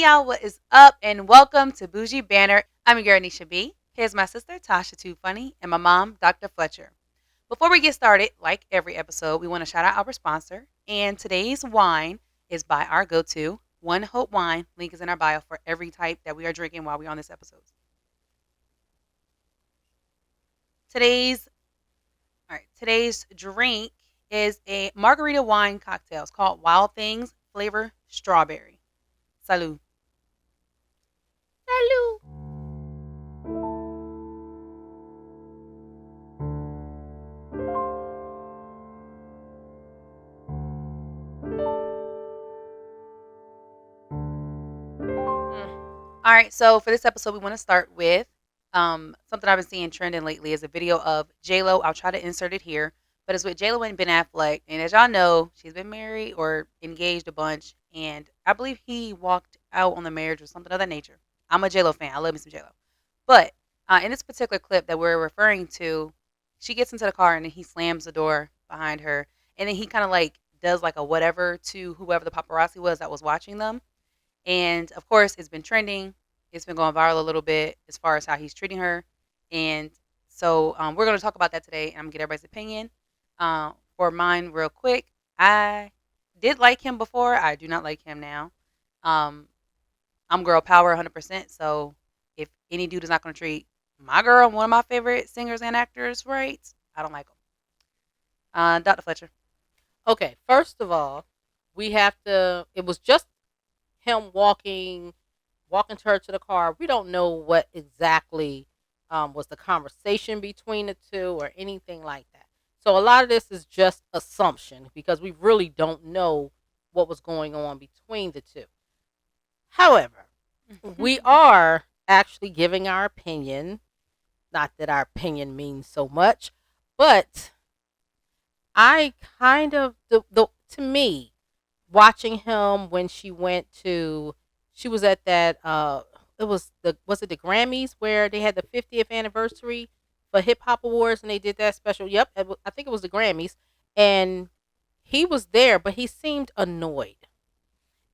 y'all, what is up? And welcome to Bougie Banter. I'm your girl, Nisha B. Here's my sister, Tasha Too Funny, and my mom, Dr. Fletcher. Before we get started, like every episode, we want to shout out our sponsor. And today's wine is by our go-to, One Hope Wine. Link is in our bio for every type that we are drinking while we're on this episode. Today's drink is a margarita wine cocktail. It's called Wild Things Flavor Strawberry. Salud. Salud. All right, so for this episode, we want to start with something I've been seeing trending lately is a video of J-Lo. I'll try to insert it here, but it's with J-Lo and Ben Affleck. And as y'all know, she's been married or engaged a bunch, and I believe he walked out on the marriage or something of that nature. I'm a J-Lo fan. I love me some J-Lo. But in this particular clip that we're referring to, she gets into the car and then he slams the door behind her, and then he kind of like does like a whatever to whoever the paparazzi was that was watching them. And of course, it's been trending. It's been going viral a little bit as far as how he's treating her. And so we're going to talk about that today. And I'm going to get everybody's opinion. For mine, real quick, I did like him before. I do not like him now. I'm girl power 100%. So if any dude is not going to treat my girl, one of my favorite singers and actors, right, I don't like him. Dr. Fletcher. Okay, first of all, it was just him walking to her to the car. We don't know what exactly was the conversation between the two or anything like that. So a lot of this is just assumption because we really don't know what was going on between the two. However, we are actually giving our opinion. Not that our opinion means so much, but I kind of, to me, watching him when she was at that, was it the Grammys where they had the 50th anniversary for Hip Hop Awards and they did that special. Yep, I think it was the Grammys. And he was there, but he seemed annoyed.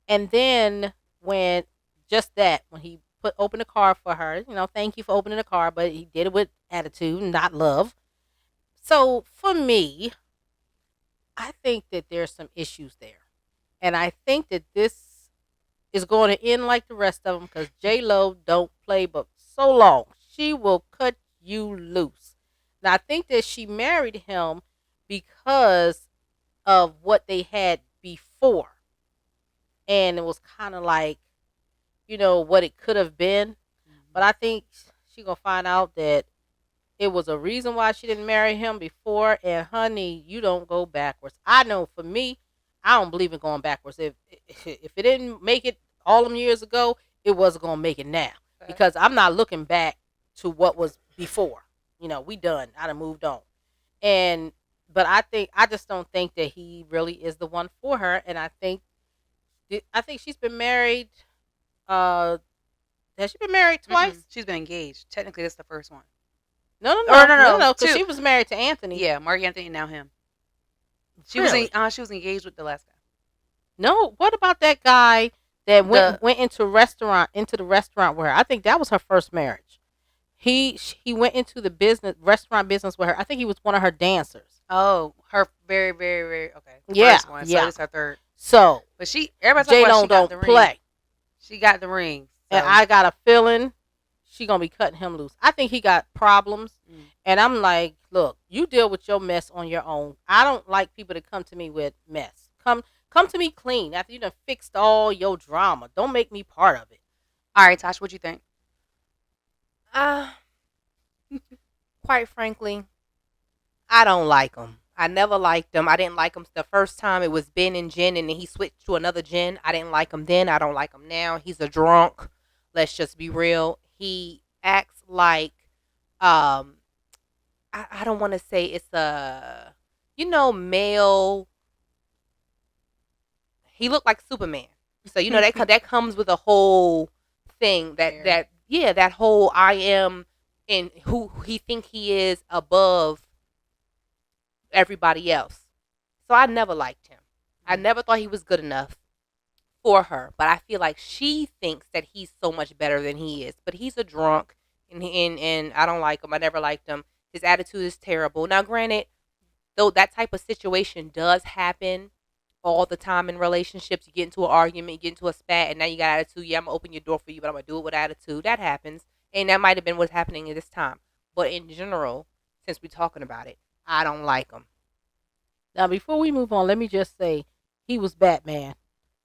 And then when he opened the car for her, thank you for opening the car, but he did it with attitude, not love. So for me, I think that there's some issues there. And I think that this is going to end like the rest of them because J-Lo don't play but so long. She will cut you loose. Now, I think that she married him because of what they had before. And it was kind of like, what it could have been. But I think she's going to find out that it was a reason why she didn't marry him before. And, honey, you don't go backwards. I know for me, I don't believe in going backwards. If it didn't make it all them years ago, it wasn't going to make it now. Okay. Because I'm not looking back to what was before. We done. I done moved on. But I just don't think that he really is the one for her. And I think she's been married. Has she been married twice? Mm-hmm. She's been engaged. Technically, that's the first one. No. Because she was married to Anthony. Yeah, Mark Anthony, now him. She really? She was engaged with the last guy. No, what about that guy that went into the restaurant with her? I think that was her first marriage. He went into the restaurant business with her. I think he was one of her dancers. Oh, her very, very, very okay. First one. So it's her third. So, but everybody don't play. She got the ring. So. And I got a feeling she gonna be cutting him loose. I think he got problems. And I'm like, look, you deal with your mess on your own. I don't like people to come to me with mess. Come to me clean after you done fixed all your drama. Don't make me part of it. All right, Tosh, what you think? Quite frankly, I don't like him. I never liked him. I didn't like him the first time. It was Ben and Jen, and then he switched to another Jen. I didn't like him then. I don't like him now. He's a drunk. Let's just be real. He acts like, I don't want to say it's a, male. He looked like Superman. So, that comes with a whole thing that whole I am and who he think he is above everybody else. So I never liked him. I never thought he was good enough for her, but I feel like she thinks that he's so much better than he is. But he's a drunk, and I don't like him. I never liked him. His attitude is terrible. Now, granted, though that type of situation does happen all the time in relationships. You get into an argument, you get into a spat, and now you got attitude. Yeah, I'm gonna open your door for you, but I'm gonna do it with attitude. That happens, and that might have been what's happening at this time. But in general, since we're talking about it, I don't like him. Now, before we move on, let me just say he was Batman,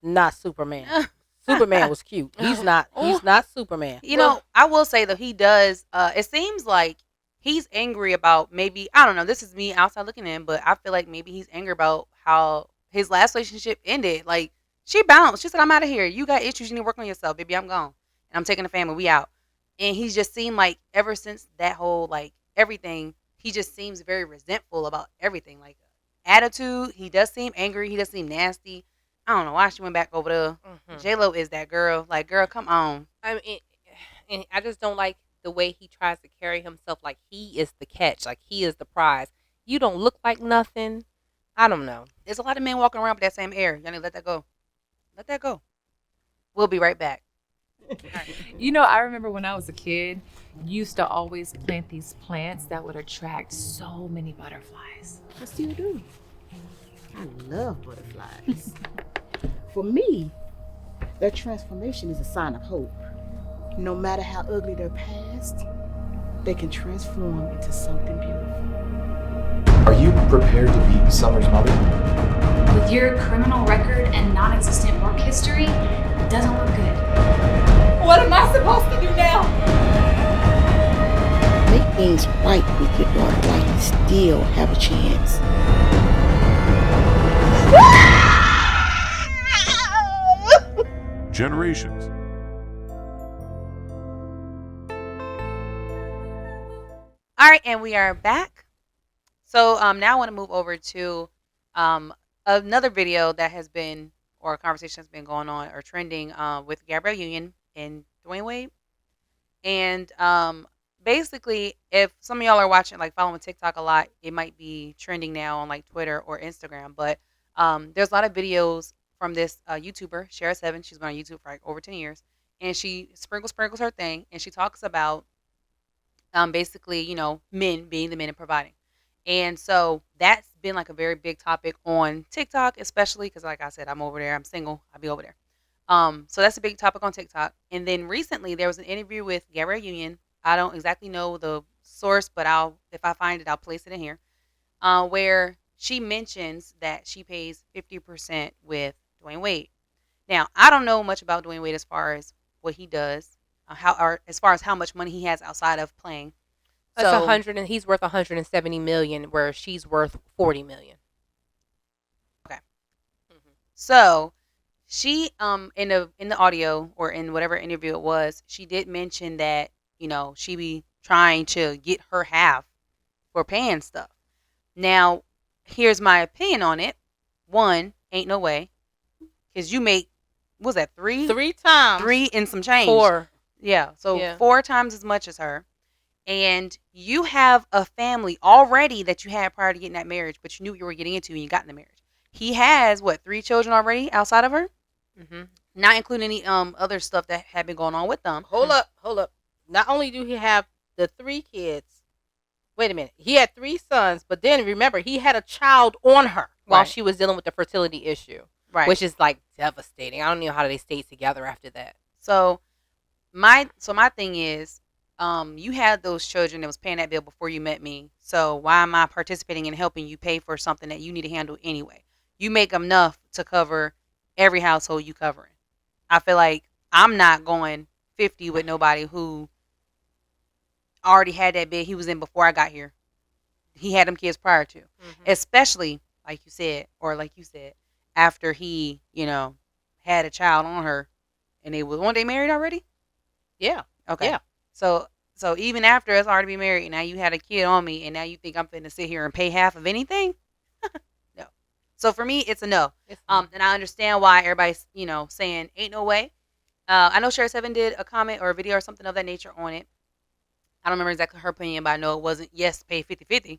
not Superman. Superman was cute. He's not. He's not Superman. You know, I will say though, he does. It seems like he's angry about maybe, I don't know. This is me outside looking in, but I feel like maybe he's angry about how his last relationship ended. Like she bounced. She said, "I'm out of here. You got issues. You need to work on yourself, baby. I'm gone, and I'm taking the family. We out." And he's just seemed like ever since that whole like everything, he just seems very resentful about everything. Like attitude, he does seem angry. He does seem nasty. I don't know why she went back over there. J-Lo is that girl. Like, girl, come on. I mean, and I just don't like the way he tries to carry himself like he is the catch, like he is the prize. You don't look like nothing. I don't know. There's a lot of men walking around with that same air. Y'all need to let that go. Let that go. We'll be right back. You know, I remember when I was a kid, used to always plant these plants that would attract so many butterflies. I still do. I love butterflies. For me, their transformation is a sign of hope. No matter how ugly their past, they can transform into something beautiful. Are you prepared to be Summer's mother? With your criminal record and non-existent work history, it doesn't look good. What am I supposed to do now? Make things right with your daughter while you still have a chance. Generations. All right, and we are back. So now I want to move over to another video that has been, or a conversation that's been going on or trending with Gabriel Union and Dwayne Wade. And basically, if some of y'all are watching, like following TikTok a lot, it might be trending now on like Twitter or Instagram. But there's a lot of videos from this YouTuber, Shara7. She's been on YouTube for like over 10 years. And she sprinkles her thing. And she talks about basically, you know, men being the men and providing. And so that's been like a very big topic on TikTok, especially because, like I said, I'm over there. I'm single. I'll be over there. So that's a big topic on TikTok. And then recently there was an interview with Gabriel Union. I don't exactly know the source, but if I find it, I'll place it in here. Where she mentions that she pays 50% with Dwayne Wade. Now, I don't know much about Dwayne Wade as far as what he does, as far as how much money he has outside of playing. That's 100, and he's worth 170 million, where she's worth 40 million. Okay. So she in the audio or in whatever interview it was, she did mention that, you know, she be trying to get her half for paying stuff. Now, here's my opinion on it. One, ain't no way, because you make, what was that, three times, 3 and some change. 4. Yeah, so Yeah. 4 times as much as her. And you have a family already that you had prior to getting that marriage, but you knew what you were getting into when you got in the marriage. He has, 3 children already outside of her? Not including any other stuff that had been going on with them. Hold up. Not only do he have the 3 kids, wait a minute. He had 3 sons, but then remember, he had a child on her while she was dealing with the fertility issue. Right. Which is like devastating. I don't know how they stayed together after that. So my thing is, you had those children that was paying that bill before you met me. So why am I participating in helping you pay for something that you need to handle anyway? You make enough to cover every household you covering. I feel like I'm not going 50 with nobody who already had that bed he was in before I got here. He had them kids prior to, especially like you said, after he, you know, had a child on her, and weren't they married already? Yeah. Okay. Yeah. So even after us already be married, now you had a kid on me, and now you think I'm finna sit here and pay half of anything? No. So for me, it's a no. And I understand why everybody's, you know, saying ain't no way. I know Shara7 did a comment or a video or something of that nature on it. I don't remember exactly her opinion, but I know it wasn't yes, pay 50-50.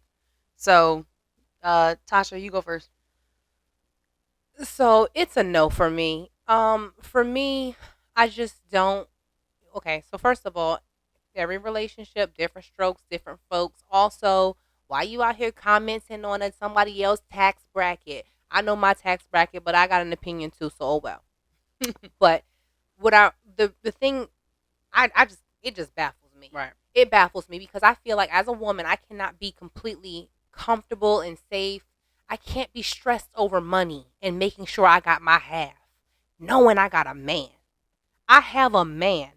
So, Tasha, you go first. So it's a no for me. For me, I just don't. Okay, so first of all, every relationship, different strokes, different folks. Also, why you out here commenting on somebody else's tax bracket? I know my tax bracket, but I got an opinion too. So oh well. But what the thing, I just it just baffles me. Right. It baffles me because I feel like as a woman, I cannot be completely comfortable and safe. I can't be stressed over money and making sure I got my half, knowing I got a man. I have a man.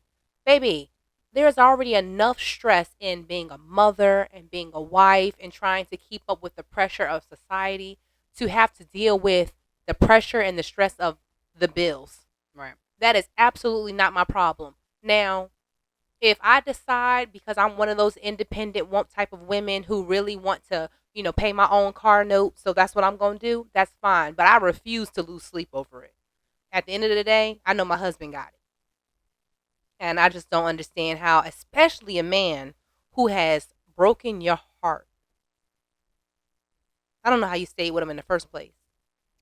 Baby, there's already enough stress in being a mother and being a wife and trying to keep up with the pressure of society to have to deal with the pressure and the stress of the bills. Right. That is absolutely not my problem. Now, if I decide because I'm one of those independent type of women who really want to, pay my own car note, so that's what I'm going to do, that's fine. But I refuse to lose sleep over it. At the end of the day, I know my husband got it. And I just don't understand how, especially a man who has broken your heart. I don't know how you stayed with him in the first place.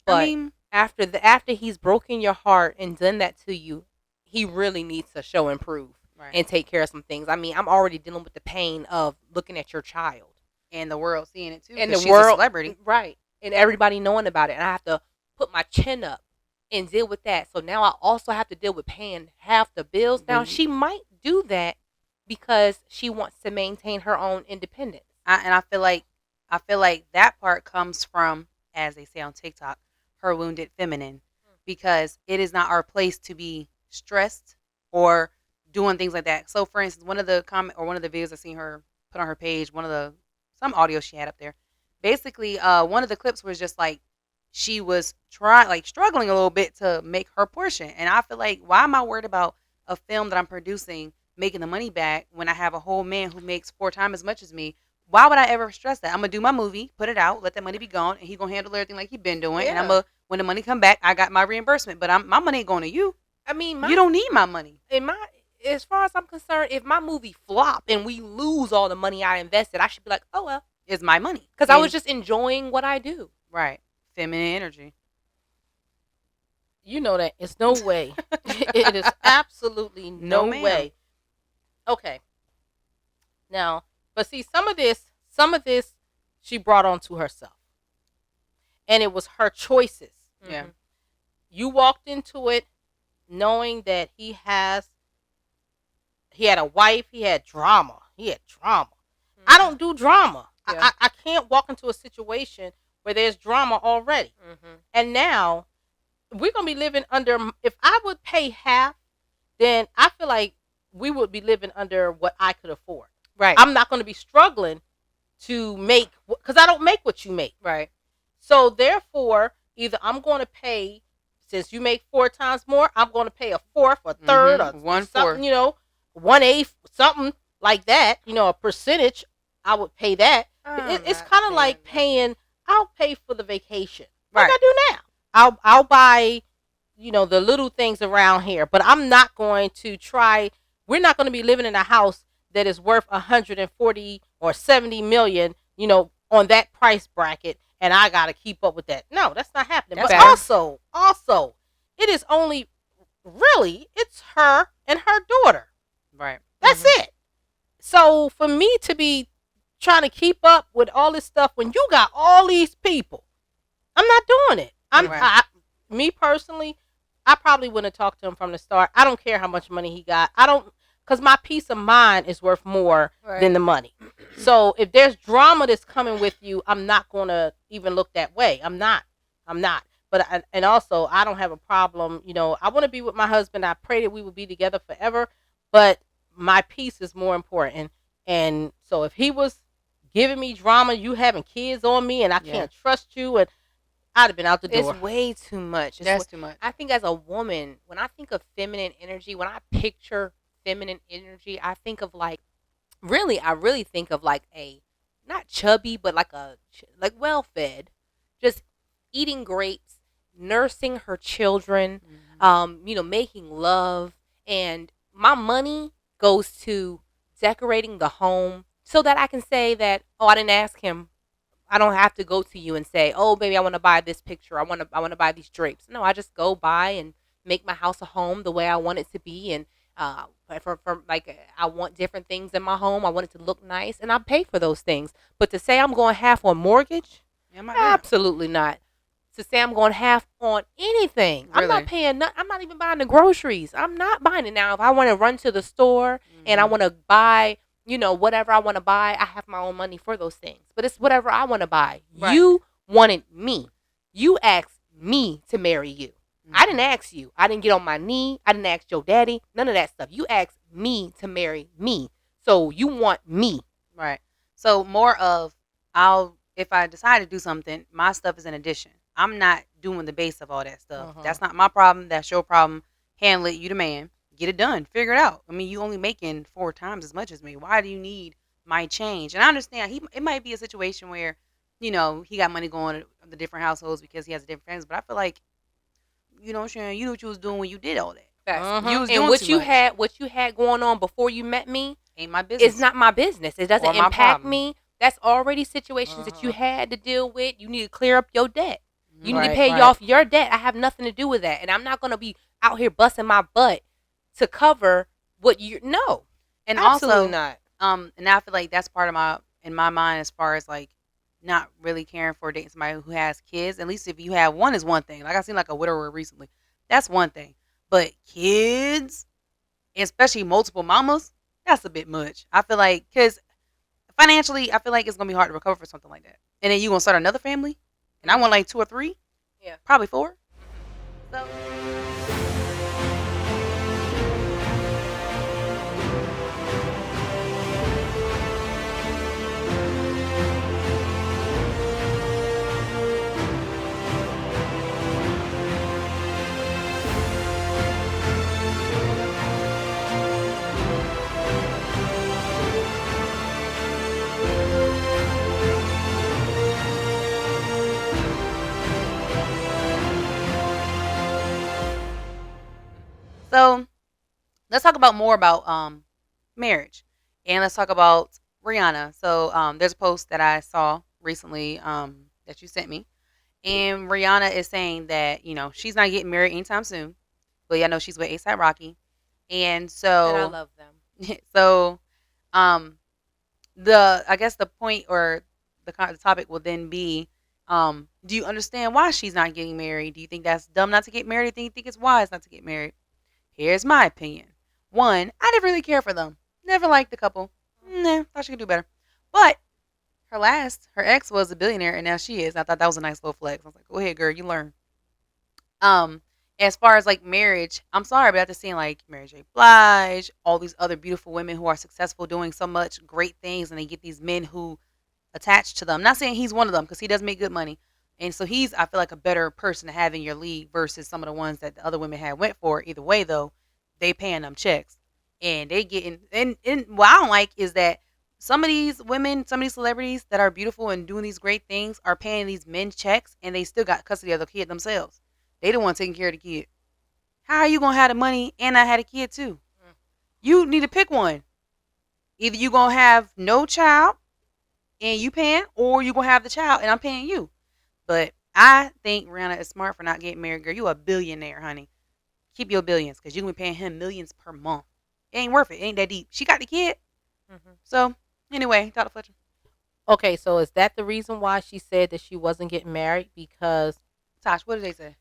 But I mean, after he's broken your heart and done that to you, he really needs to show improve and take care of some things. I mean, I'm already dealing with the pain of looking at your child. And the world seeing it too. And the she's world, a celebrity. right. And everybody knowing about it. And I have to put my chin up and deal with that. So now I also have to deal with paying half the bills. Now, she might do that because she wants to maintain her own independence. I feel like that part comes from, as they say on TikTok, her wounded feminine, because it is not our place to be stressed or doing things like that. So, for instance, one of the videos I seen her put on her page, some audio she had up there, basically, one of the clips was just like she was struggling a little bit to make her portion, and I feel like, why am I worried about a film that I'm producing making the money back when I have a whole man who makes 4 times as much as me? Why would I ever stress that? I'm gonna do my movie, put it out, let that money be gone, and he gonna handle everything like he been doing. Yeah. And when the money come back, I got my reimbursement. But my money ain't going to you. I mean, you don't need my money. As far as I'm concerned, if my movie flop and we lose all the money I invested, I should be like, oh well, it's my money, because I was just enjoying what I do. Right, feminine energy. You know that it's no way. It is absolutely no way. Okay. Now, but see, some of this she brought on to herself. And it was her choices. Yeah. You walked into it knowing that he had a wife, he had drama. Mm-hmm. I don't do drama. Yeah. I can't walk into a situation where there's drama already. Mm-hmm. And now we're going to be living under, if I would pay half, then I feel like we would be living under what I could afford. Right. I'm not going to be struggling to make, because I don't make what you make. Right. So therefore, either I'm going to pay, since you make 4 times more, I'm going to pay a fourth, a third, or 1/4, 1/8, something like that. A percentage. I would pay that. It's kind of like paying. I'll pay for the vacation, like I do now. I'll buy, the little things around here, but I'm not going to try. We're not going to be living in a house that is worth 140 or 70 million, on that price bracket, and I got to keep up with that. No, that's not happening. That's but also, it is only really, it's her and her daughter. Right. That's it. So for me to be trying to keep up with all this stuff when you got all these people, I'm not doing it. Me personally, I probably wouldn't have talked to him from the start. I don't care how much money he got. Because my peace of mind is worth more than the money. So if there's drama that's coming with you, I'm not going to even look that way. I'm not. But and also, I don't have a problem. I want to be with my husband. I pray that we will be together forever. But my peace is more important. And so if he was giving me drama, you having kids on me, and I can't trust you, and I'd have been out the door. It's way too much. That's too much. I think as a woman, when I think of feminine energy, when I picture feminine energy, I think of I really think of a, not chubby, but like well fed, just eating grapes, nursing her children, making love, and my money goes to decorating the home so that I can say that, oh, I didn't ask him. I don't have to go to you and say, oh, baby, I want to buy this picture. I want to buy these drapes. No, I just go buy and make my house a home the way I want it to be, and for like I want different things in my home. I want it to look nice, and I pay for those things. But to say I'm going half on mortgage, Yeah, I'm not doing it. absolutely not. To say I'm going half on anything, I'm Really? not paying. I'm not even buying the groceries. I'm not buying it now. If I want to run to the store and I Mhm. want to buy, whatever I want to buy, I have my own money for those things. But it's whatever I want to buy. Right. You wanted me. You asked me to marry you. I didn't ask you. I didn't get on my knee. I didn't ask your daddy. None of that stuff. You asked me to marry me. So you want me. Right. So more of if I decide to do something, my stuff is an addition. I'm not doing the base of all that stuff. Mhm. That's not my problem. That's your problem. Handle it. You the man. Get it done. Figure it out. I mean, you only making 4 times as much as me. Why do you need my change? And I understand it might be a situation where, he got money going to the different households because he has different friends. But I feel like, Sharon, you knew what you was doing when you did all that. Mhm. You was And doing what too you much. had going on before you met me, Ain't my business. it's not my business. It doesn't Or my impact problem. me. That's already situations that you had to deal with. You need to clear up your debt. You need to Right, pay right. off your debt. I have nothing to do with that. And I'm not going to be out here busting my butt to cover what you know. And Absolutely also, not. and I feel like that's part of in my mind as far as like not really caring for dating somebody who has kids. At least if you have one is one thing. Like I seen like a widower recently. That's one thing. But kids, especially multiple mamas, that's a bit much. I feel like because financially, I feel like it's gonna be hard to recover for something like that. And then you gonna start another family, and I want like 2 or 3, Yeah. probably 4. So. So let's talk about more about marriage, and let's talk about Rihanna. So there's a post that I saw recently that you sent me, and Rihanna is saying that she's not getting married anytime soon, but I know she's with ASAP Rocky, and so And I love them. so um I guess the point or the topic will then be do you understand why she's not getting married? Do you think that's dumb not to get married? Do you think it's wise not to get married? Here's my opinion. One, I didn't really care for them. Never liked the couple. Nah, thought she could do better. But her ex was a billionaire, and now she is. I thought that was a nice little flex. I was like, go ahead, girl, you learn. As far as like marriage, I'm sorry, but after seeing like Mary J. Blige, all these other beautiful women who are successful doing so much great things, and they get these men who attach to them. I'm not saying he's one of them because he does make good money, and so he's I feel like a better person to have in your league versus some of the ones that the other women had went for. Either way, though, they paying them checks, and they getting and what I don't like is that some of these women, some of these celebrities that are beautiful and doing these great things are paying these men checks, and they still got custody of the kid themselves. They the one taking care of the kid. How are you gonna have the money and I had a kid too? You need to pick one. Either you gonna have no child and you paying, or you gonna have the child and I'm paying you. But I think Rihanna is smart for not getting married, girl. You a billionaire, honey. Keep your billions because you gonna be paying him millions per month. It ain't worth it. It ain't that deep. She got the kid. So anyway, Dr. Fletcher. Okay, so is that the reason why she said that she wasn't getting married? Because Tosh, what did they say?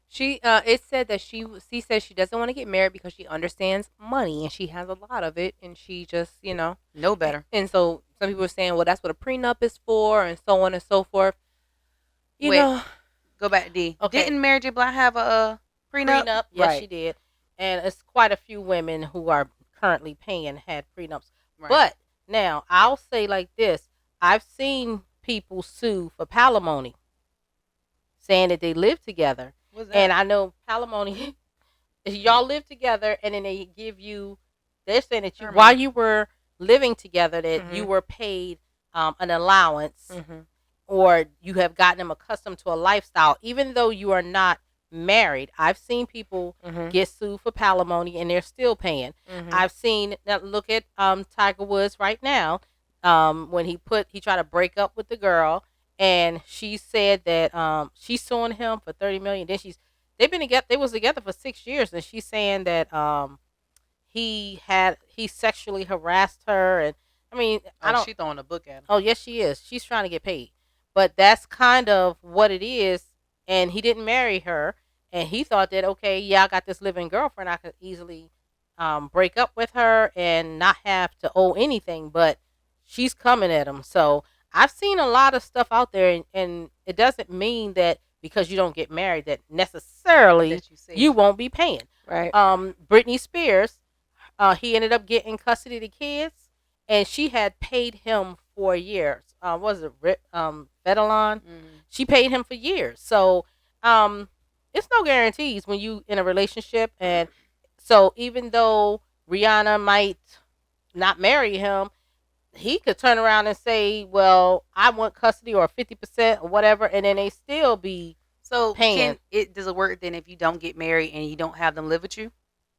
It said that she says she doesn't want to get married because she understands money and she has a lot of it, and she just No better. And so some people are saying, well, that's what a prenup is for, and so on and so forth. You Wait. know, Go back to D. Okay. Didn't Mary J. Blige have a prenup? yes, Right. she did, and it's quite a few women who are currently paying had prenups. Right. But now I'll say like this: I've seen people sue for palimony, saying that they live together. What's that? And I know palimony, y'all live together, and then they give you. They're saying that Permanent. while you were living together, that Mhm. you were paid an allowance, Mhm. or you have gotten them accustomed to a lifestyle, even though you are not married. I've seen people Mhm. get sued for palimony, and they're still paying. Mhm. I've seen now look at Tiger Woods right now. When he tried to break up with the girl, and she said that she's suing him for $30 million. Then they've been together. They was together for 6 years, and she's saying that he sexually harassed her, and I mean, I Oh, don't. she throwing a book at him. Oh, yes, she is. She's trying to get paid. But that's kind of what it is. And he didn't marry her. And he thought that, okay, yeah, I got this living girlfriend. I could easily break up with her and not have to owe anything. But she's coming at him. So I've seen a lot of stuff out there. And it doesn't mean that because you don't get married that necessarily That you say. you won't be paying. Right. Britney Spears, he ended up getting custody of the kids. And she had paid him for years. Was it Fedalon? She paid him for years. So it's no guarantees when you in a relationship. And so even though Rihanna might not marry him, he could turn around and say, well, I want custody or 50% or whatever. And then they still be So paying. does it work then if you don't get married and you don't have them live with you?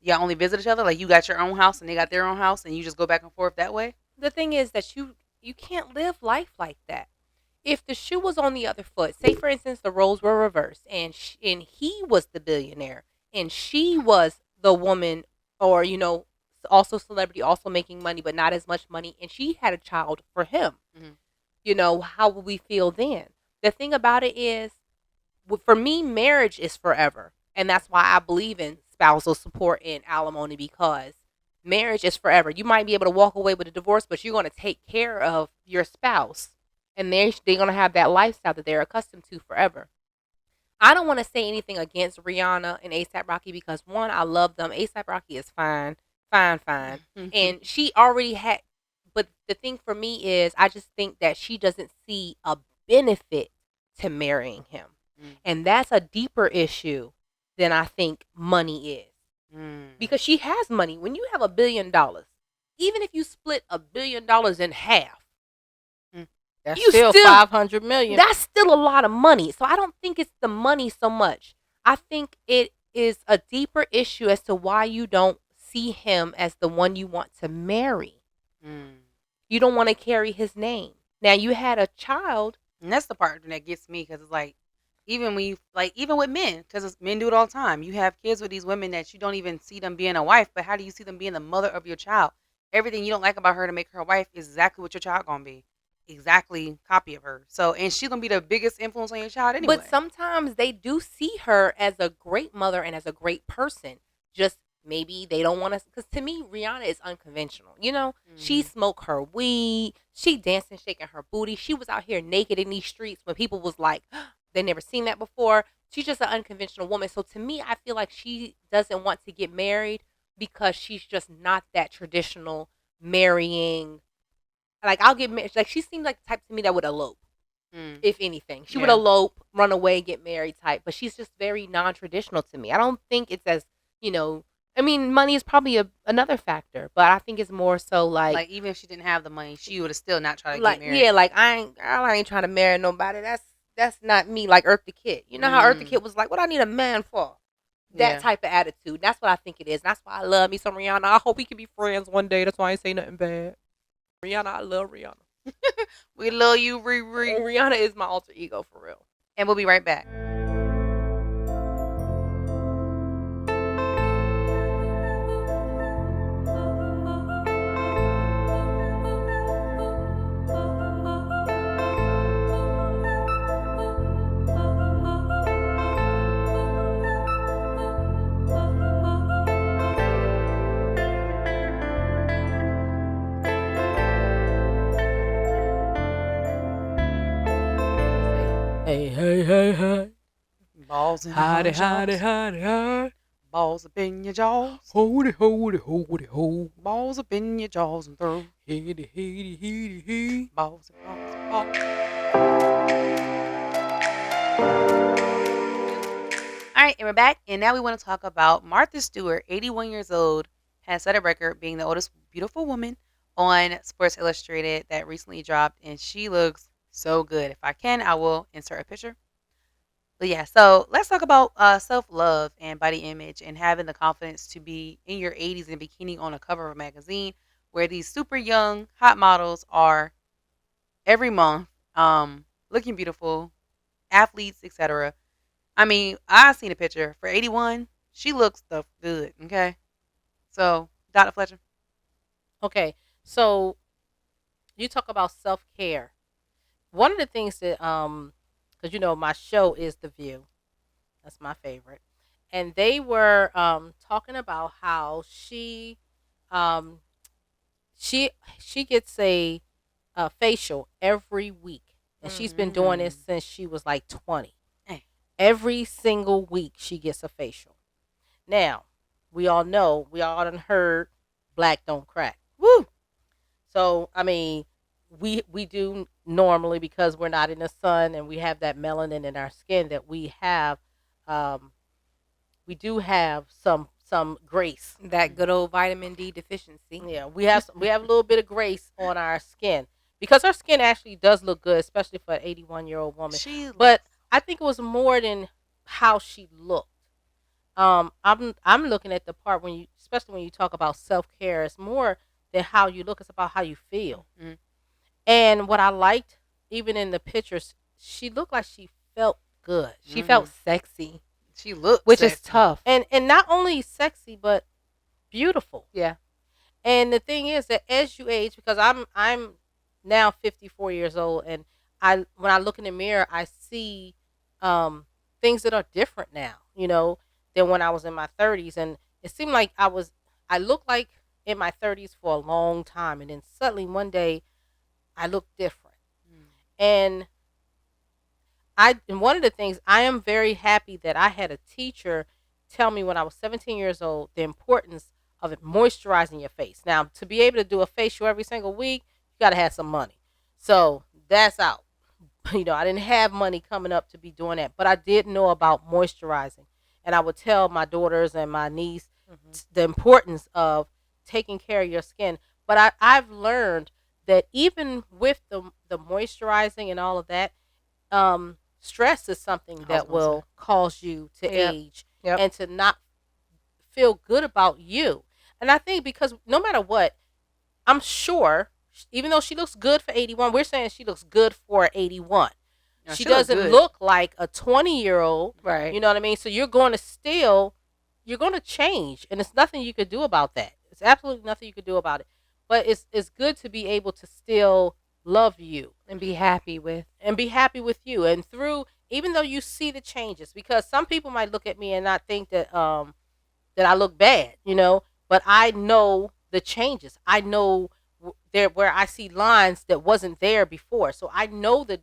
Y'all only visit each other? Like you got your own house and they got their own house and you just go back and forth that way? The thing is that you can't live life like that. If the shoe was on the other foot, say for instance the roles were reversed, and he was the billionaire, and she was the woman, or also celebrity, also making money, but not as much money, and she had a child for him. How would we feel then? The thing about it is, for me, marriage is forever, and that's why I believe in spousal support and alimony, because marriage is forever. You might be able to walk away with a divorce, but you're going to take care of your spouse, and they're going to have that lifestyle that they're accustomed to forever. I don't want to say anything against Rihanna and ASAP Rocky because, one, I love them. ASAP Rocky is fine. And she already had, but the thing for me is I just think that she doesn't see a benefit to marrying him. And that's a deeper issue than I think money is. Because she has money. When you have $1 billion, even if you split $1 billion in half, That's you still still- 500 million. that's still a lot of money. So I don't think it's the money so much. I think it is a deeper issue as to why you don't see him as the one you want to marry. You don't want to carry his name. Now, you had a child. And that's the part that gets me because it's like, even when you, like, even with men, because men do it all the time. You have kids with these women that you don't even see them being a wife, but how do you see them being the mother of your child? Everything you don't like about her to make her a wife is exactly what your child gonna be. Exactly copy of her. So, and she's gonna be the biggest influence on your child anyway. But sometimes they do see her as a great mother and as a great person. Just maybe they don't want to. Because to me, Rihanna is unconventional. She smoked her weed. She dancing, shaking her booty. She was out here naked in these streets when people was like, they never seen that before. She's just an unconventional woman. So to me, I feel like she doesn't want to get married because she's just not that traditional marrying. Like, I'll get married. Like, she seems like the type to me that would elope, if anything. She would Yeah. elope, run away, get married type. But she's just very non-traditional to me. I don't think it's as, I mean, money is probably another factor. But I think it's more so like even if she didn't have the money, she would have still not tried to like get married. yeah, like I ain't trying to marry nobody. That's not me. Like Earth the Kid. You know how Earth the Kid was like, what I need a man for? That Yeah. type of attitude. That's what I think it is. And that's why I love me some Rihanna. I hope we can be friends one day. That's why I ain't say nothing bad. Rihanna, I love Rihanna. We love you, Riri. Rihanna is my alter ego for real. And we'll be right back. Hey. Balls in Howdy, your jaws. howdy. Balls up in your jaws. Hold it. Balls up in your jaws and throw. Hey. Balls and balls and balls. All right, and we're back. And now we want to talk about Martha Stewart, 81 years old, has set a record being the oldest beautiful woman on Sports Illustrated that recently dropped. And she looks so good. If I can, I will insert a picture. But yeah, so let's talk about self-love and body image and having the confidence to be in your 80s in bikini on a cover of a magazine where these super young hot models are every month looking beautiful, athletes, etc. I mean, I seen a picture for 81. She looks the good. Okay, so Dr. Fletcher. Okay, so you talk about self care. One of the things that because my show is The View. That's my favorite, and they were talking about how um she she gets a facial every week, and she's been doing this since she was like 20. Eh. Every single week she gets a facial. Now, we all done heard black don't crack. Woo! So, I mean, we do normally, because we're not in the sun and we have that melanin in our skin, that um we do have some grace. That good old vitamin D deficiency. Yeah, we have a little bit of grace on our skin, because our skin actually does look good, especially for an 81-year-old woman. But I think it was more than how she looked. I'm looking at the part when especially when you talk about self care, it's more than how you look. It's about how you feel. Mhm. And what I liked, even in the pictures, she looked like she felt good. She felt sexy, She looks, which is sexy. tough. And not only sexy but beautiful. Yeah. And the thing is that as you age, because I'm now 54 years old, and when I look in the mirror, I see things that are different now, than when I was in my 30s. And it seemed like I looked like in my 30s for a long time, and then suddenly one day I looked different. And one of the things, I am very happy that I had a teacher tell me when I was 17 years old the importance of moisturizing your face. Now, to be able to do a facial every single week, you got to have some money. So that's out. I didn't have money coming up to be doing that, but I did know about moisturizing. And I would tell my daughters and my niece the importance of taking care of your skin. But I've learned that even with the moisturizing and all of that, stress is something that will cause you to age and to not feel good about you. And I think because no matter what, I'm sure, even though she looks good for 81, we're saying she looks good for 81. No, she she look doesn't good. look like a 20-year-old. Right. You know what I mean? So you're going to change, and it's nothing you could do about that. It's absolutely nothing you could do about it. But it's good to be able to still love you And be happy with. you, and through, even though you see the changes, because some people might look at me and not think that that I look bad, but I know the changes. I know there where I see lines that wasn't there before, so I know the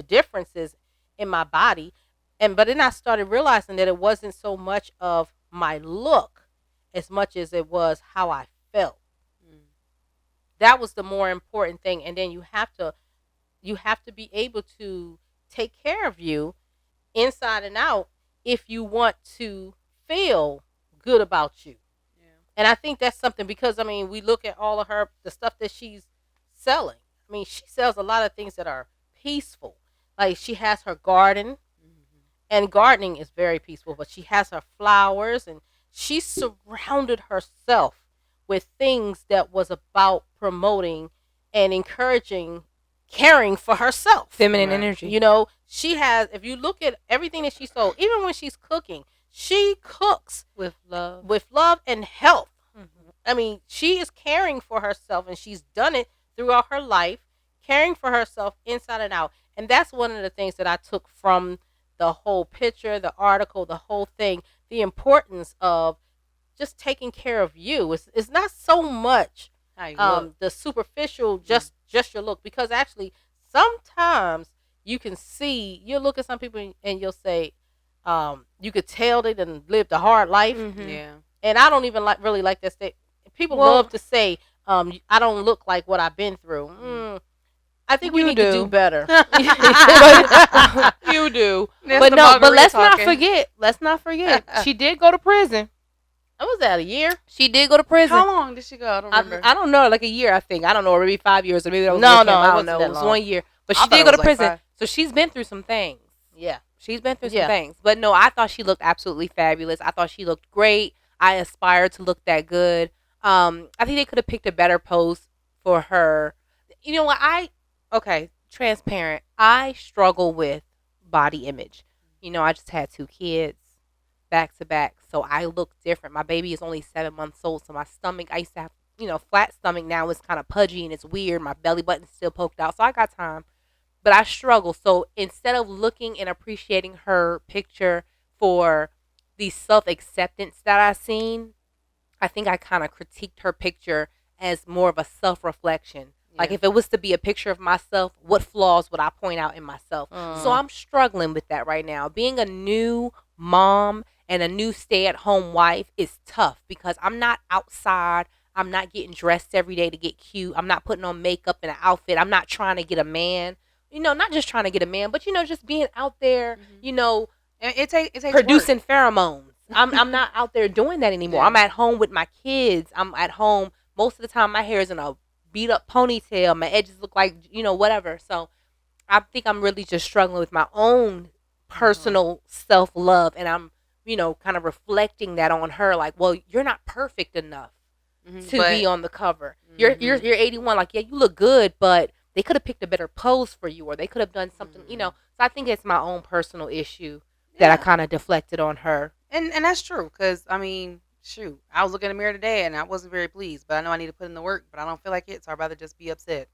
differences in my body. But then I started realizing that it wasn't so much of my look as much as it was how I felt. That was the more important thing. And then you have to be able to take care of you inside and out if you want to feel good about you. Yeah. And I think that's something, because we look at all of the stuff that she's selling. She sells a lot of things that are peaceful. Like, she has her garden, and gardening is very peaceful, but she has her flowers, and she surrounded herself with things that was about promoting and encouraging caring for herself. Feminine energy. She has, if you look at everything that she sold, even when she's cooking, she cooks With love. and health. She is caring for herself, and she's done it throughout her life, caring for herself inside and out. And that's one of the things that I took from the whole picture, the article, the whole thing, the importance of just taking care of you. It's not so much How you look. the superficial, just your look, because actually sometimes you'll look at some people and you'll say, you could tell they done lived a hard life. Yeah. And I don't even really like that state. People love to say, I don't look like what I've been through. I think we You need to do do. better. You do. That's But the no, but margarita let's talking. not forget. She did go to prison. I was that a year. She did go to prison. How long did she go? I don't remember. I don't know, like a year, I think. I don't know, or maybe 5 years, or maybe that was No, when it no, came it out. I wasn't don't know. that It was long. 1 year. But I she thought did it go to was like prison. 5. So she's been through some things. Yeah. She's been through some Yeah. things. But no, I thought she looked absolutely fabulous. I thought she looked great. I aspired to look that good. I think they could have picked a better pose for her. You know what? Okay, transparent. I struggle with body image. I just had 2 kids back to back, so I look different. My baby is only 7 months old, so my stomach, I used to have, flat stomach. Now it's kind of pudgy and it's weird. My belly button's still poked out, so I got time. But I struggle. So instead of looking and appreciating her picture for the self acceptance that I seen, I think I kind of critiqued her picture as more of a self reflection. Like Yeah. if it was to be a picture of myself, what flaws would I point out in myself? So I'm struggling with that right now. Being a new mom and a new stay at home wife is tough because I'm not outside. I'm not getting dressed every day to get cute. I'm not putting on makeup and an outfit. I'm not trying to get a man. Not just trying to get a man, but just being out there, It takes work. producing pheromones. I'm not out there doing that anymore. Yeah. I'm at home with my kids. I'm at home most of the time. My hair is in a beat up ponytail. My edges look like whatever. So I think I'm really just struggling with my own personal self love, and I'm kind of reflecting that on her. Like, well, you're not perfect enough to be on the cover. You're 81. Like, yeah, you look good, but they could have picked a better pose for you, or they could have done something. So I think it's my own personal issue that I kind of deflected on her. And that's true, because I mean, shoot, I was looking in the mirror today and I wasn't very pleased, but I know I need to put in the work, but I don't feel like it, so I'd rather just be upset.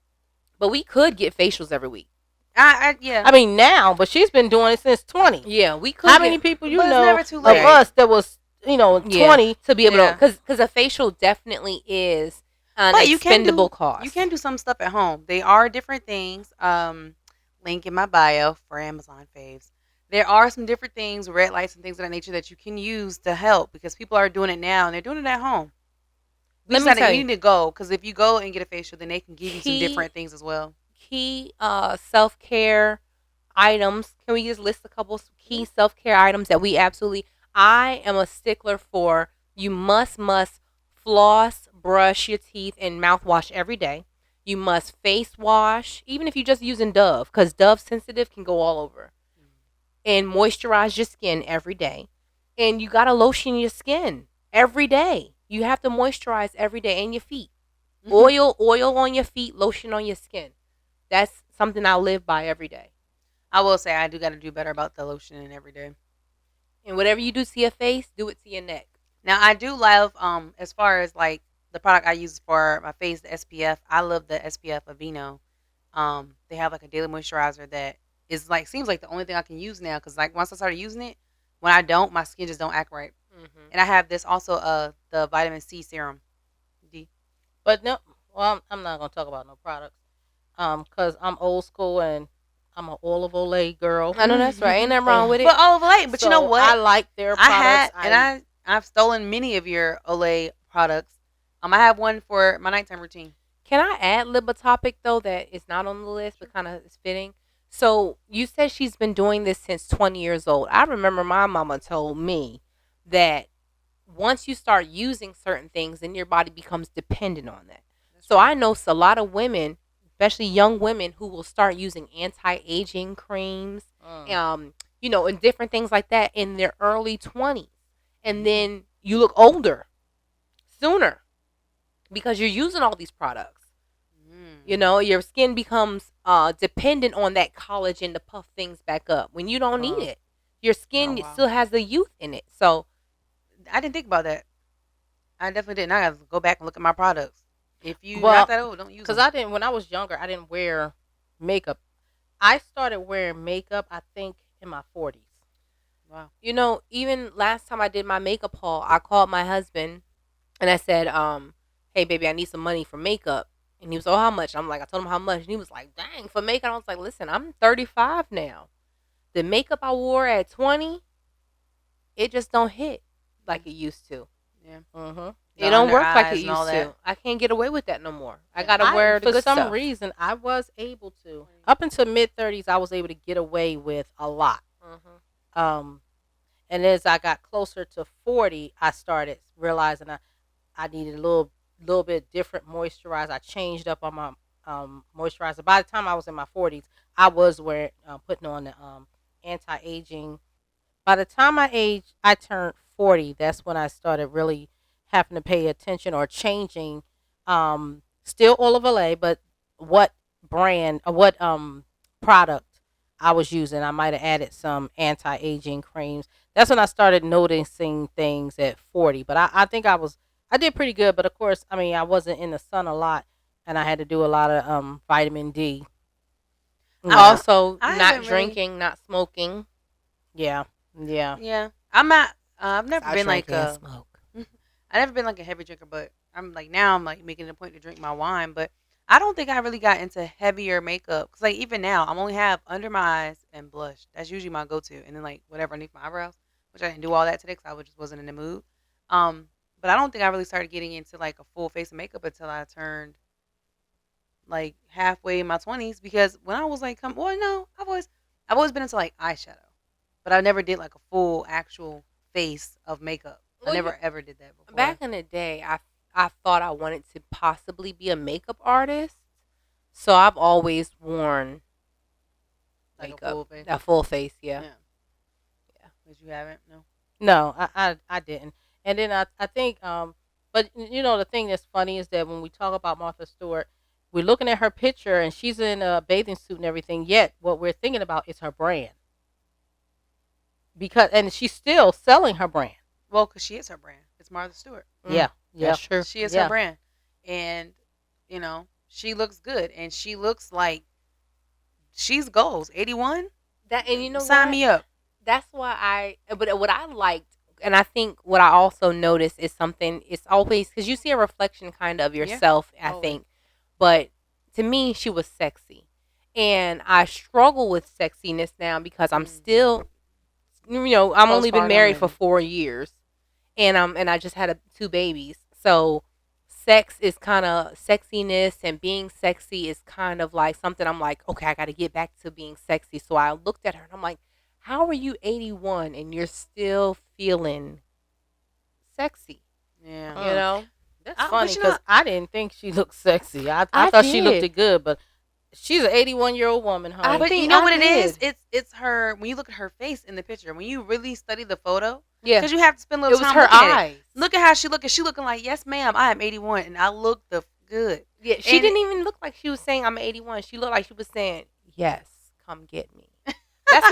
But we could get facials every week. Yeah. I mean, now, but she's been doing it since 20. Yeah, we could. How many people you but it's know never too of late. us that was 20? to be able Yeah. to, because a facial definitely is an But you can expendable do cost. You can do some stuff at home. They are different things. Link in my bio for Amazon faves. There are some different things, red lights and things of that nature that you can use to help, because people are doing it now and they're doing it at home. Let me tell You you, need to go, because if you go and get a facial, then they can give you some Key- different things as well. key self care items. Can we just list a couple key self care items that we absolutely? I am a stickler for. You must floss, brush your teeth, and mouthwash every day. You must face wash, even if you're just using Dove, because Dove sensitive can go all over. And moisturize your skin every day. And you gotta lotion your skin every day. You have to moisturize every day, and your feet. Oil on your feet, lotion on your skin. That's something I live by every day. I will say I do got to do better about the lotioning every day. And whatever you do to your face, do it to your neck. Now I do love as far as like the product I use for my face, the SPF. I love the SPF Aveeno. They have like a daily moisturizer that is like, seems like the only thing I can use now, because like once I started using it, when I don't, my skin just don't act right. And I have this also the vitamin C serum. D. But no, well, I'm not gonna talk about no products, cause I'm old school and I'm an olive Olay girl. I know that's right. Ain't nothing wrong with it. But Olay, but you know So what? I like their products. I've stolen many of your Olay products. I have one for my nighttime routine. Can I add lib a topic though that is not on the list but kind of is fitting? So you said she's been doing this since 20 years old. I remember my mama told me that once you start using certain things, then your body becomes dependent on that. So I know a lot of women, especially young women, who will start using anti-aging creams, and different things like that in their early 20s. And then you look older sooner because you're using all these products. Your skin becomes dependent on that collagen to puff things back up when you don't need it. Your skin still has the youth in it. So I didn't think about that. I definitely didn't. I got to go back and look at my products. If you Well, not that old, don't use Because them. when I was younger, I didn't wear makeup. I started wearing makeup, I think, in my 40s. Wow. Even last time I did my makeup haul, I called my husband and I said, hey, baby, I need some money for makeup. And he was, oh, how much? I'm like, I told him how much. And he was like, dang, for makeup. I was like, listen, I'm 35 now. The makeup I wore at 20, it just don't hit like it used to. Yeah. It don't under work like eyes it and all used to. that. I can't get away with that no more. I got to wear the For good some stuff. reason, I was able to. Up until mid-30s, I was able to get away with a lot. And as I got closer to 40, I started realizing I needed a little bit different moisturizer. I changed up on my moisturizer. By the time I was in my 40s, I was putting on the anti-aging. By the time I turned 40, that's when I started really having to pay attention or changing. Still olive Olay, but what brand or what product I was using. I might have added some anti-aging creams. That's when I started noticing things at 40. But I think I did pretty good. But of course, I mean, I wasn't in the sun a lot, and I had to do a lot of vitamin D. Also, I not haven't really- drinking, not smoking. Yeah. Yeah, I'm not. I've never I been drink like and a. smoke. I never been like a heavy drinker, but I'm like now I'm like making it a point to drink my wine. But I don't think I really got into heavier makeup because like even now I'm only have under my eyes and blush. That's usually my go-to, and then like whatever underneath my eyebrows, which I didn't do all that today because I just wasn't in the mood. But I don't think I really started getting into like a full face of makeup until I turned like halfway in my 20s because when I was like, well, no, I've always been into like eyeshadow, but I never did like a full actual face of makeup. Well, I never ever did that before. Back in the day, I thought I wanted to possibly be a makeup artist, so I've always worn like makeup, a full face. a full face. Yeah. But you haven't, no. No, I didn't. And then I think but you know the thing that's funny is that when we talk about Martha Stewart, we're looking at her picture and she's in a bathing suit and everything. Yet what we're thinking about is her brand and she's still selling her brand. Well, because she is her brand. It's Martha Stewart. Yeah, That's true. She is Yeah. her brand, and you know she looks good, and she looks like she's goals. 81. That and you know Sign what? me up. That's why but what I liked, and I think what I also noticed is something. It's always because you see a reflection kind of yourself. I always. think, but to me, she was sexy, and I struggle with sexiness now because I'm still, I'm only been Postpartum married for and- 4 years, and I just had 2 babies, so. Sex is kind of sexiness, and being sexy is kind of like something I'm like, okay, I got to get back to being sexy. So I looked at her and I'm like, how are you 81 and you're still feeling sexy? Yeah. You know? That's But funny you know- because I didn't think she looked sexy. I I thought she looked did. it good, but she's an 81-year-old woman, I honey. But think you know I what it is? did. It's her. When you look at her face in the picture, when you really study the photo, Yeah. because you have to spend a It little was time her looking at it. eyes. Look at how she looking. She looking like, yes, ma'am, I am 81, and I look the good. Yeah, she and- didn't even look like she was saying I'm 81. She looked like she was saying, yes, come get me. That's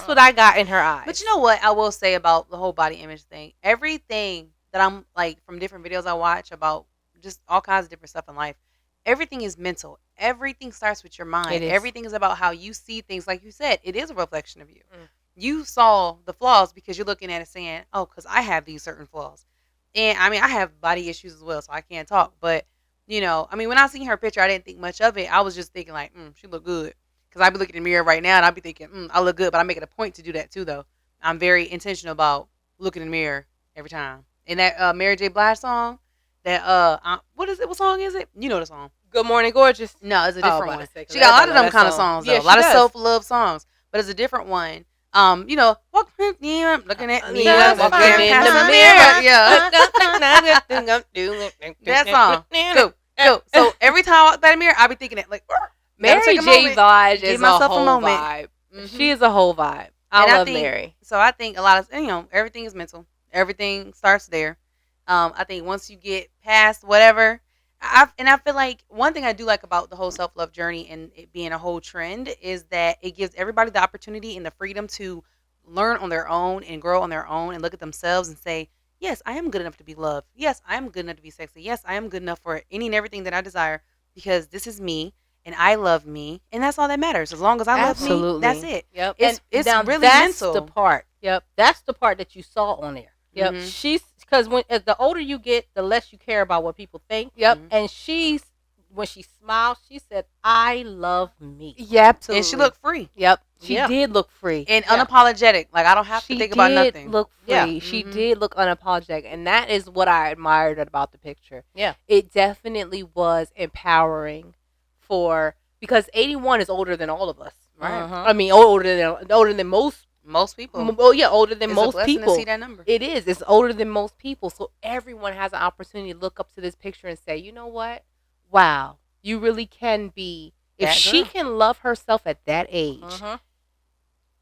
what I got in her eyes. But you know what I will say about the whole body image thing? Everything that I'm like from different videos I watch about just all kinds of different stuff in life, everything is mental. Everything starts with your mind. It is. Everything is about how you see things. Like you said, it is a reflection of you. Mm. You saw the flaws because you're looking at it saying, oh, because I have these certain flaws. And I mean, I have body issues as well, so I can't talk. But, I mean, when I seen her picture, I didn't think much of it. I was just thinking like, she look good. Because I be looking in the mirror right now and I be thinking, I look good. But I make it a point to do that too, though. I'm very intentional about looking in the mirror every time. And that Mary J. Blige song, that, what is it? What song is it? You know the song. Good Morning Gorgeous. No, it's a Oh, different about one. to say, 'cause She got a lot of everybody them love kind that of song. songs, Yeah, though. A she lot of does. self-love songs. But it's a different one. Walk with me, I'm looking at me. Yeah, I'm walking walking in past the the mirror. mirror. Yeah. That song. Go. So every time I walk by the mirror, I be thinking it like, Mary take a J. moment. Blige Give is a myself a whole moment. vibe. Mhm. She is a whole vibe. I And I love think- Mary. So I think a lot of, everything is mental. Everything starts there. I think once you get past whatever, I feel like one thing I do like about the whole self-love journey and it being a whole trend is that it gives everybody the opportunity and the freedom to learn on their own and grow on their own and look at themselves and say, yes, I am good enough to be loved. Yes, I am good enough to be sexy. Yes, I am good enough for any and everything that I desire because this is me and I love me and that's all that matters. As long as I love me, Absolutely. that's it. Yep. It's now really that's mental. the part. Yep, that's the part that you saw on there. Yep, Mhm. she's because as the older you get, the less you care about what people think. Yep. Mhm. And when she smiled, she said, "I love me." Yeah, absolutely. And she looked free Yep. She Yeah. did look free. and Yeah. unapologetic. Like I don't have She to think about did nothing. look free. Yeah. She Mhm. did look unapologetic, and that is what I admired about the picture. Yeah. It definitely was empowering because 81 is older than all of us. Right. Uh-huh. I mean, older than most. Most people. Oh yeah, older than It's a most blessing people. to see that number. It is. It's older than most people. So everyone has an opportunity to look up to this picture and say, you know what? Wow, you really can be. If That she girl. can love herself at that age, Uh-huh.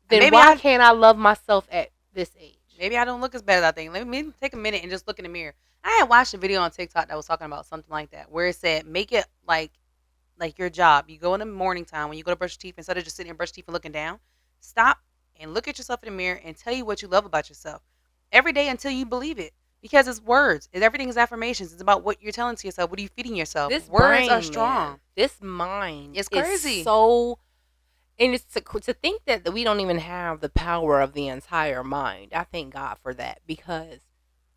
then Maybe why I- can't I love myself at this age? Maybe I don't look as bad as I think. Let me take a minute and just look in the mirror. I had watched a video on TikTok that was talking about something like that, where it said make it like like your job. You go in the morning time when you go to brush your teeth, instead of just sitting there brush your teeth and looking down, stop and look at yourself in the mirror and tell you what you love about yourself every day until you believe it. Because it's words. Everything is affirmations. It's about what you're telling to yourself. What are you feeding yourself? This Words are brain, strong. man, this mind It's is crazy. so, and it's to think that we don't even have the power of the entire mind. I thank God for that, because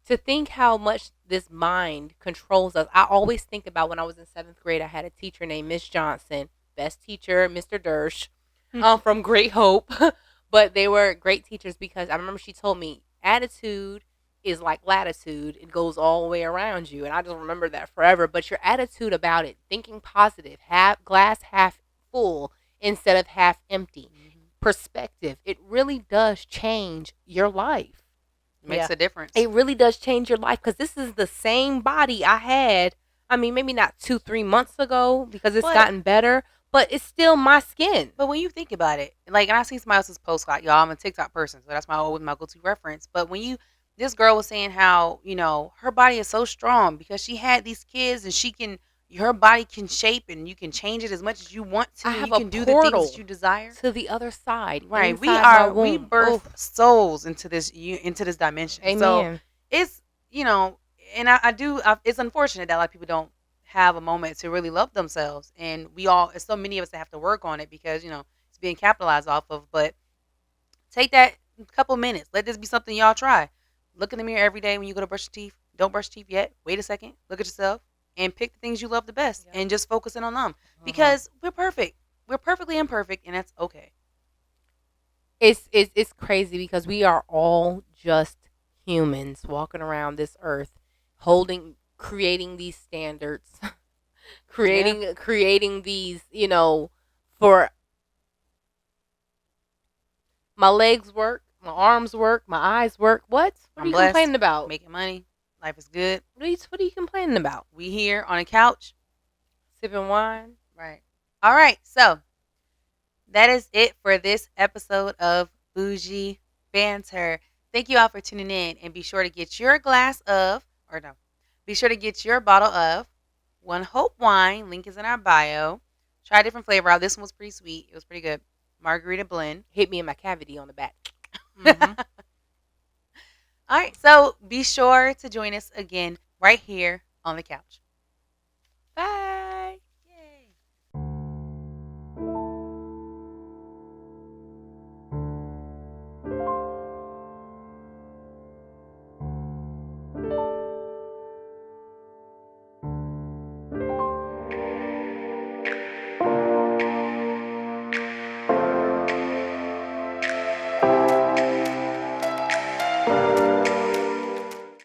to think how much this mind controls us. I always think about when I was in 7th grade, I had a teacher named Miss Johnson, best teacher, Mr. Dersh, from Great Hope. But they were great teachers because I remember she told me attitude is like latitude. It goes all the way around you. And I just remember that forever. But your attitude about it, thinking positive, glass half full instead of half empty, perspective, it really does change your life. It makes a difference. It really does change your life, because this is the same body I had. I mean, maybe not 2-3 months ago, because it's gotten better, but it's still my skin. But when you think about it, like, and I seen somebody else's post, like, y'all, I'm a TikTok person, so that's my go-to reference. But when this girl was saying how, her body is so strong because she had these kids, and her body can shape, and you can change it as much as you want to. I And have you a can do the things portal that you desire. to the other side. Right. We inside my we womb. birth souls into this dimension. Amen. So it's, and it's unfortunate that a lot of people don't have a moment to really love themselves. And it's so many of us that have to work on it because, it's being capitalized off of. But take that couple minutes. Let this be something y'all try. Look in the mirror every day when you go to brush your teeth. Don't brush your teeth yet. Wait a second. Look at yourself and pick the things you love the best and just focus in on them. Because we're perfect. We're perfectly imperfect, and that's okay. It's crazy because we are all just humans walking around this earth, creating these standards, creating these, for my legs work, my arms work, my eyes work. What I'm are you blessed, complaining about? Making money. Life is good. What are you complaining about? We here on a couch. Sipping wine. Right. All right. So that is it for this episode of Bougie Banter. Thank you all for tuning in, and be sure to get your be sure to get your bottle of One Hope wine. Link is in our bio. Try a different flavor out. This one was pretty sweet. It was pretty good. Margarita blend. Hit me in my cavity on the back. All right. So be sure to join us again right here on the couch.